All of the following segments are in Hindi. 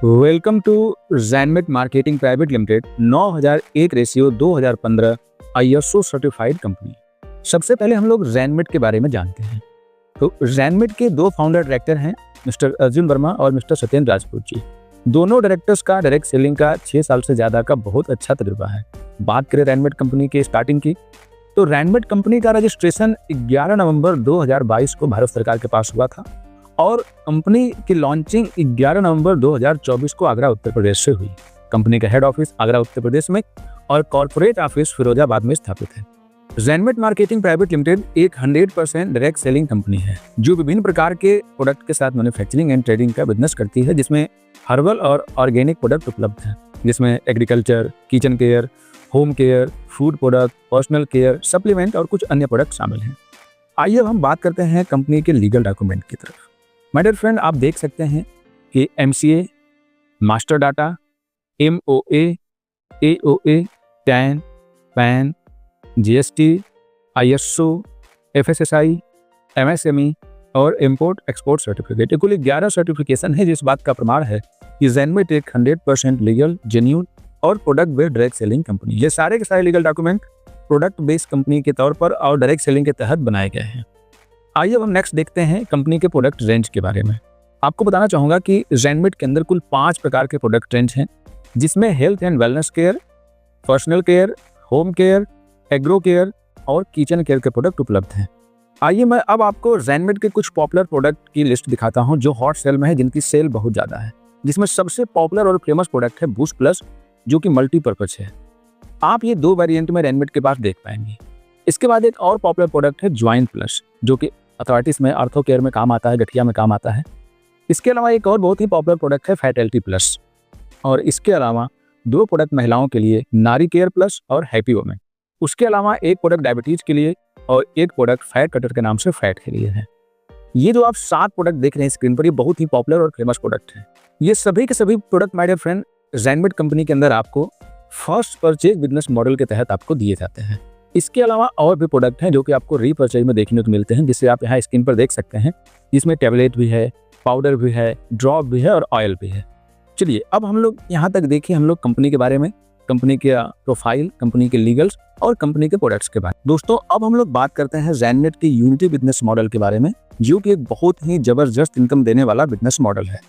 Welcome to Zainmet marketing private limited 9001/2015 ISO certified company. सबसे पहले हम लोग ज़ैनमेट के बारे में जानते हैं। तो ज़ैनमेट के दो फाउंडर डायरेक्टर हैं, मिस्टर अर्जुन वर्मा और मिस्टर सत्येंद्र राजपूत जी। दोनों डायरेक्टर्स का डायरेक्ट सेलिंग का 6 साल से ज़्यादा का बहुत अच्छा तजुर्बा है। बात करें ज़ैनमेट कंपनी के स्टार्टिंग की, तो ज़ैनमेट कंपनी का रजिस्ट्रेशन 11 नवंबर 2022 को भारत सरकार के पास हुआ था और कंपनी की लॉन्चिंग 11 नवंबर 2024 को आगरा उत्तर प्रदेश से हुई। कंपनी का हेड ऑफिस आगरा उत्तर प्रदेश में और कॉर्पोरेट ऑफिस फिरोजाबाद में स्थापित है। ज़ैनमेट मार्केटिंग प्राइवेट लिमिटेड एक 100% डायरेक्ट सेलिंग कंपनी है जो विभिन्न प्रकार के प्रोडक्ट के साथ मैन्युफैक्चरिंग एंड ट्रेडिंग का बिजनेस करती है, जिसमें हर्बल और ऑर्गेनिक प्रोडक्ट उपलब्ध हैं, जिसमें agriculture, kitchen care, home care, food product, personal care, supplement और कुछ अन्य प्रोडक्ट शामिल हैं। आइए अब हम बात करते हैं कंपनी के लीगल डॉक्यूमेंट की तरफ। माय डियर फ्रेंड, आप देख सकते हैं कि MCA, master data, MOA, AOA, tan, pan, GST, ISO, FSSI, MSME और इम्पोर्ट एक्सपोर्ट सर्टिफिकेट। कुल 11 सर्टिफिकेशन है, जिस बात का प्रमाण है कि ज़ैनमेट एक 100% लीगल, जेन्युइन और product based direct selling company. ये सारे के सारे legal document product based company के तौर पर और डायरेक्ट सेलिंग के तहत बनाए गए हैं। आइए अब हम नेक्स्ट देखते हैं कंपनी के प्रोडक्ट रेंज के बारे में। आपको बताना चाहूँगा कि ज़ैनमेट के अंदर कुल 5 प्रकार के प्रोडक्ट रेंज हैं, जिसमें health and wellness care, personal care, home care, agro care और किचन केयर के प्रोडक्ट उपलब्ध हैं। आइए मैं अब आपको ज़ैनमेट के कुछ पॉपुलर प्रोडक्ट की लिस्ट दिखाता हूं जो हॉट सेल में है, जिनकी सेल बहुत ज़्यादा है। जिसमें सबसे पॉपुलर और फेमस प्रोडक्ट है बूस्ट प्लस, जो कि मल्टीपर्पज है। आप ये 2 वेरिएंट में ज़ैनमेट के पास देख पाएंगे। इसके बाद एक और पॉपुलर प्रोडक्ट है ज्वाइंट प्लस, जो कि अथॉरिटीज़ में आर्थो केयर में काम आता है, गठिया में काम आता है। इसके अलावा एक और बहुत ही पॉपुलर प्रोडक्ट है फैटलिटी प्लस, और इसके अलावा 2 प्रोडक्ट महिलाओं के लिए, नारी केयर प्लस और हैप्पी वुमेन। उसके अलावा एक प्रोडक्ट डायबिटीज़ के लिए और एक प्रोडक्ट फैट कटर के नाम से फैट के लिए है। ये जो आप 7 प्रोडक्ट देख रहे हैं स्क्रीन पर, ये बहुत ही पॉपुलर और फेमस प्रोडक्ट हैं। ये सभी के सभी product my dear friend Zainmet company के अंदर आपको फर्स्ट परचेज बिजनेस मॉडल के तहत आपको दिए जाते हैं। इसके अलावा और भी प्रोडक्ट हैं जो कि आपको रीपर्चेज में देखने को मिलते हैं, जिससे आप यहाँ स्क्रीन पर देख सकते हैं। जिसमें टैबलेट भी है, पाउडर भी है, ड्रॉप भी है और ऑयल भी है। चलिए अब हम लोग यहाँ तक देखिए हम लोग कंपनी के बारे में, कंपनी के प्रोफाइल, कंपनी के लीगल्स और कंपनी के प्रोडक्ट्स के बारे में। दोस्तों अब हम लोग बात करते हैं ज़ैनमेट के यूनिटी बिजनेस मॉडल के बारे में, जो कि एक बहुत ही जबरदस्त इनकम देने वाला बिजनेस मॉडल है।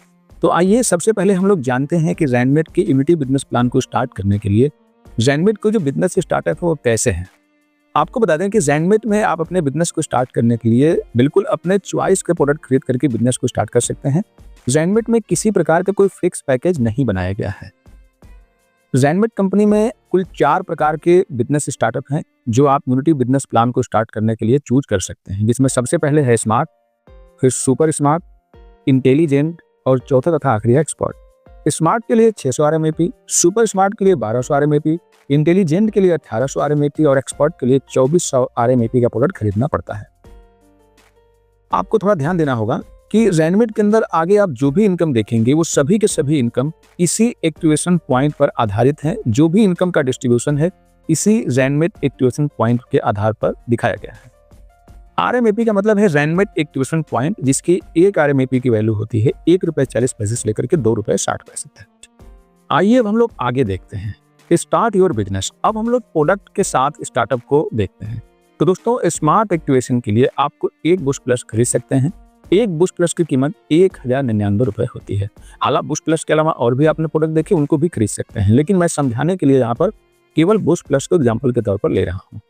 तो आइए सबसे पहले हम लोग जानते हैं कि ज़ैनमेट के यूनिटी बिजनेस प्लान को स्टार्ट करने के लिए ज़ैनमेट को जो बिजनेस स्टार्टअप है वो कैसे है। आपको बता दें कि ज़ैनमेट में आप अपने बिजनेस को स्टार्ट करने के लिए बिल्कुल अपने चॉइस के प्रोडक्ट खरीद करके बिजनेस को स्टार्ट कर सकते हैं। ज़ैनमेट में किसी प्रकार का कोई फिक्स पैकेज नहीं बनाया गया है। ज़ैनमेट कंपनी में कुल 4 प्रकार के बिजनेस स्टार्टअप हैं जो आप यूनिटी बिजनेस प्लान को स्टार्ट करने के लिए चूज कर सकते हैं, जिसमें सबसे पहले है स्मार्ट, फिर सुपर स्मार्ट, इंटेलिजेंट और चौथा तथा आखिरी है एक्सपर्ट। स्मार्ट के लिए 600 RMAP, सुपर स्मार्ट के लिए 1200 RMAP, इंटेलिजेंट के लिए 1800 RMAP और एक्सपर्ट के लिए 2400 RMAP का प्रोडक्ट खरीदना पड़ता है। आपको थोड़ा ध्यान देना होगा कि ज़ैनमेट के अंदर आगे आप जो भी इनकम देखेंगे वो सभी के सभी इनकम इसी एक्टिवेशन पॉइंट पर आधारित है। जो भी इनकम का डिस्ट्रीब्यूशन है इसी ज़ैनमेट एक्टिवेशन पॉइंट के आधार पर दिखाया गया है। RMAP का मतलब है ज़ैनमेट एक्टिवेशन पॉइंट, जिसकी 1 RMAP की वैल्यू होती है ₹1.40 से लेकर के ₹2.60 तक। आइए अब हम लोग आगे देखते हैं स्टार्ट योर बिजनेस। अब हम लोग प्रोडक्ट के साथ स्टार्टअप को देखते हैं। तो दोस्तों स्मार्ट एक्टिवेशन के लिए आपको एक बूस्ट प्लस खरीद सकते हैं। एक बूस्ट प्लस की कीमत ₹1099 होती है। हालांकि बूस्ट प्लस के अलावा और भी आपने प्रोडक्ट देखे उनको भी खरीद सकते हैं, लेकिन मैं समझाने के लिए यहाँ पर केवल बूस्ट प्लस को एग्जाम्पल के तौर पर ले रहा हूँ।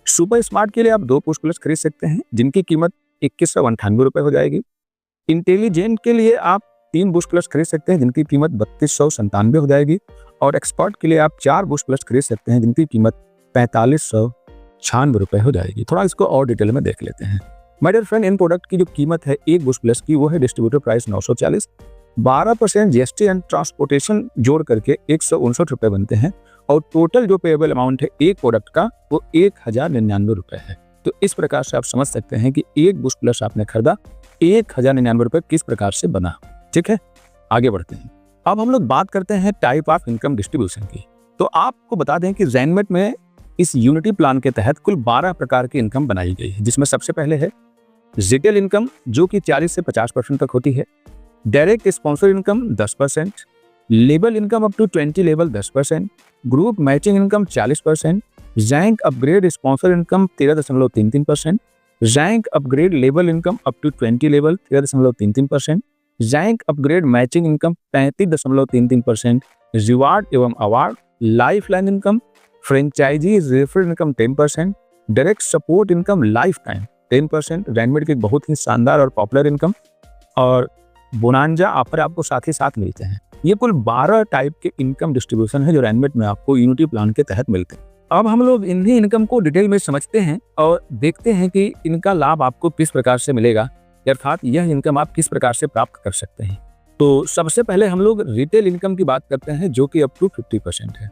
सुपर स्मार्ट के लिए आप 2 बूस्ट प्लस खरीद सकते हैं, जिनकी कीमत ₹2198 हो जाएगी। इंटेलिजेंट के लिए आप 3 बूस्ट प्लस खरीद सकते हैं, जिनकी कीमत ₹3297 हो जाएगी। और एक्सपर्ट के लिए आप 4 बूस्ट प्लस खरीद सकते हैं, जिनकी कीमत ₹4596 हो जाएगी। थोड़ा इसको और डिटेल में देख लेते हैं। माय डियर फ्रेंड, इन प्रोडक्ट की जो कीमत है एक बूस्ट प्लस की, वो है distributor price 940, 12% GST and transportation जोड़ करके ₹159 बनते हैं। और टोटल जो पेएबल अमाउंट है एक प्रोडक्ट का वो ₹1099 है। तो इस प्रकार से आप समझ सकते हैं कि एक बूस्ट प्लस आपने खरीदा, ₹1099 किस प्रकार से बना। ठीक है, आगे बढ़ते हैं। अब हम लोग बात करते हैं टाइप ऑफ इनकम डिस्ट्रीब्यूशन की। तो आपको बता दें कि ज़ैनमेट में इस यूनिटी प्लान के तहत कुल 12 प्रकार की इनकम बनाई गई है, जिसमें सबसे पहले है रिटेल इनकम, जो कि 40 से 50% तक होती है। डायरेक्ट स्पॉन्सर इनकम 10%, लेबल income up to 20 level 10%, group matching income 40%, rank upgrade sponsor income 13.33%, rank upgrade लेबल income up to 20 level 13.33%, rank upgrade matching income 35.33%, reward एवं award, life line income, franchise refer income 10%, direct support income life time 10%, रैनमेड की बहुत ही शानदार और पॉपुलर इनकम, और बोनांजा ऑफर आपको साथ ही साथ मिलते हैं। ये कुल 12 टाइप के इनकम डिस्ट्रीब्यूशन है जो रैनमेड में आपको यूनिटी प्लान के तहत मिलते हैं। अब हम लोग इन्हीं इनकम को डिटेल में समझते हैं और देखते हैं कि इनका लाभ आपको किस प्रकार से मिलेगा, अर्थात यह इनकम आप किस प्रकार से प्राप्त कर सकते हैं। तो सबसे पहले हम लोग रिटेल इनकम की बात करते हैं जो कि अप टू 50% है।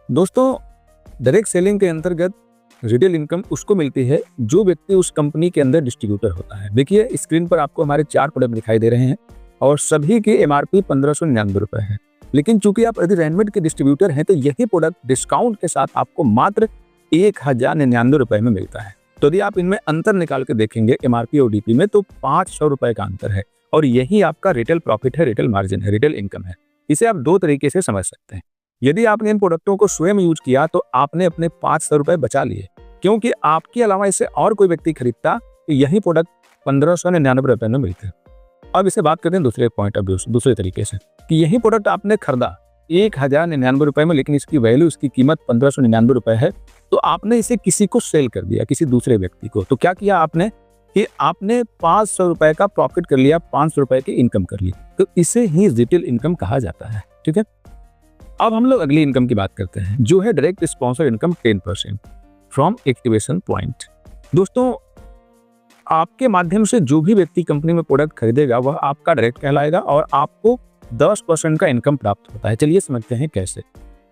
दोस्तों, डायरेक्ट सेलिंग के अंतर्गत रिटेल इनकम उसको मिलती है जो व्यक्ति उस कंपनी के अंदर डिस्ट्रीब्यूटर होता है। देखिए स्क्रीन पर आपको हमारे 4 प्रोडक्ट दिखाई दे रहे हैं और सभी की एमआरपी 1599 रुपए है, लेकिन चूंकि आप यदि रैनमेड के डिस्ट्रीब्यूटर हैं तो यही प्रोडक्ट डिस्काउंट के साथ आपको मात्र 1099 रुपए में मिलता है। तो यदि आप इनमें अंतर निकाल के देखेंगे एमआरपी और डीपी में तो 500 रुपए का अंतर है और यही आपका रिटेल प्रॉफिट है, रिटेल मार्जिन है, रिटेल इनकम है। इसे आप 2 तरीके से समझ सकते हैं। यदि आपने इन प्रोडक्टों को स्वयं यूज किया तो आपने अपने 500 रुपए बचा लिए, क्योंकि आपके अलावा इसे और कोई व्यक्ति खरीदता तो यही प्रोडक्ट 1599 रुपए में मिलते हैं। अब इसे बात करते हैं दूसरे पॉइंट ऑफ व्यू से, दूसरे तरीके से, कि यही प्रोडक्ट आपने खरीदा 1099 रुपए में, लेकिन इसकी वैल्यू, इसकी कीमत 1599 रुपए है, तो आपने इसे किसी को सेल कर दिया, किसी दूसरे व्यक्ति को। तो क्या किया आपने कि आपने 500 रुपए का प्रॉफिट कर लिया, 500 रुपए की इनकम कर ली। तो इसे ही रिटेल इनकम कहा जाता है। ठीक है, अब हम लोग अगली इनकम की बात करते हैं जो है direct sponsor income 10% from activation point. दोस्तों, आपके माध्यम से जो भी व्यक्ति कंपनी में प्रोडक्ट खरीदेगा वह आपका डायरेक्ट कहलाएगा और आपको 10% का इनकम प्राप्त होता है। चलिए समझते हैं कैसे।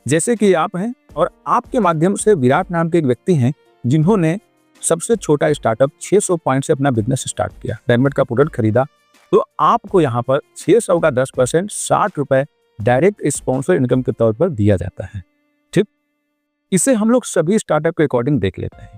जैसे कि आप हैं और आपके माध्यम से विराट नाम के एक व्यक्ति हैं जिन्होंने सबसे छोटा स्टार्टअप 600 पॉइंट से अपना बिजनेस स्टार्ट किया, रैनमेड का प्रोडक्ट खरीदा, तो आपको यहाँ पर 600 का 10% 60 रुपए डायरेक्ट स्पॉन्सर इनकम के तौर पर दिया जाता है। ठीक, इसे हम लोग सभी स्टार्टअप के अकॉर्डिंग देख लेते हैं।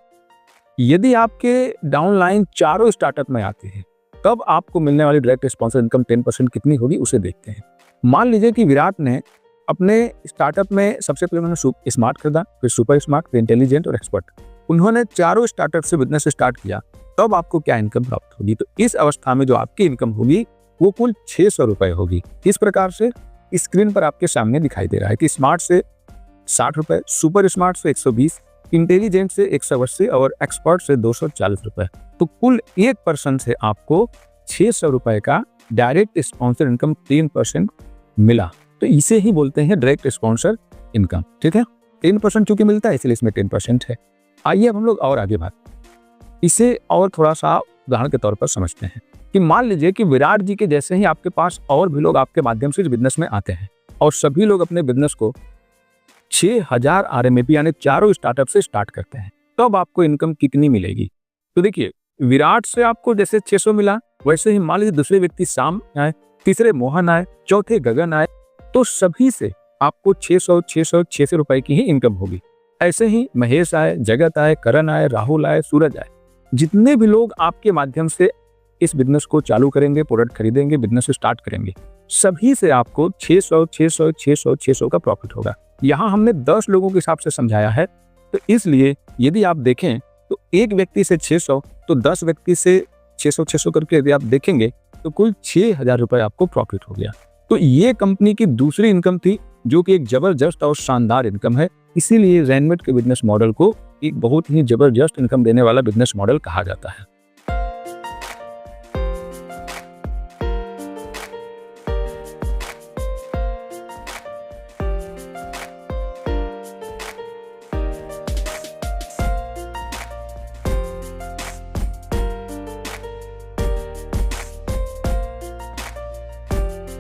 यदि आपके डाउनलाइन चारों स्टार्टअप में आते हैं तब आपको मिलने वाली डायरेक्ट स्पॉन्सर इनकम 10% कितनी होगी उसे देखते हैं। मान लीजिए कि विराट ने अपने स्टार्टअप में सबसे पहले उन्होंने स्मार्ट खरीदा, फिर सुपर स्मार्ट, फिर इंटेलिजेंट और एक्सपर्ट। उन्होंने चारों स्टार्टअप से बिजनेस स्टार्ट किया, तब आपको क्या इनकम प्राप्त होगी? तो इस अवस्था में जो आपकी इनकम होगी वो कुल 600 रुपए होगी। इस प्रकार से स्क्रीन पर आपके सामने दिखाई दे रहा है कि स्मार्ट से 60 रुपए, सुपर स्मार्ट से 120, इंटेलिजेंट से 180 और एक्सपर्ट से 240 रुपए। तो कुल एक पर्सन से आपको 600 रुपए का डायरेक्ट स्पॉन्सर इनकम 10% मिला। तो इसे ही बोलते हैं डायरेक्ट स्पॉन्सर इनकम। ठीक है, 10% चूंकि मिलता है इसलिए इसमें 10% है। आइए अब हम लोग और आगे बात, इसे और थोड़ा सा उदाहरण के तौर पर समझते हैं कि मान लीजिए कि विराट जी के जैसे ही आपके पास और भी लोग आपके माध्यम से बिजनेस में आते हैं और सभी लोग अपने बिजनेस को 6000 RMAP यानी चारों स्टार्टअप से स्टार्ट करते हैं, तब आपको इनकम कितनी मिलेगी? तो देखिए, विराट से आपको जैसे 600 मिला, वैसे ही मान लीजिए दूसरे व्यक्ति शाम आए, तीसरे मोहन आए, चौथे गगन आए, तो सभी से आपको 600 रुपए की ही इनकम होगी। ऐसे ही महेश आए, जगत आए, करण आए, राहुल आए, सूरज आए, जितने भी लोग आपके माध्यम से इस बिजनेस को चालू करेंगे, प्रोडक्ट खरीदेंगे, बिजनेस स्टार्ट करेंगे, सभी से आपको 600 का प्रॉफिट होगा। यहाँ हमने 10 लोगों के हिसाब से समझाया है, तो इसलिए यदि आप देखें तो एक व्यक्ति से 600, तो 10 व्यक्ति से 600 करके यदि आप देखेंगे तो कुल 6000 रुपए आपको प्रॉफिट हो गया। तो ये कंपनी की दूसरी इनकम थी जो कि एक जबरदस्त और शानदार इनकम है। इसीलिए रैनमेड के बिजनेस मॉडल को एक बहुत ही जबरदस्त इनकम देने वाला बिजनेस मॉडल कहा जाता है।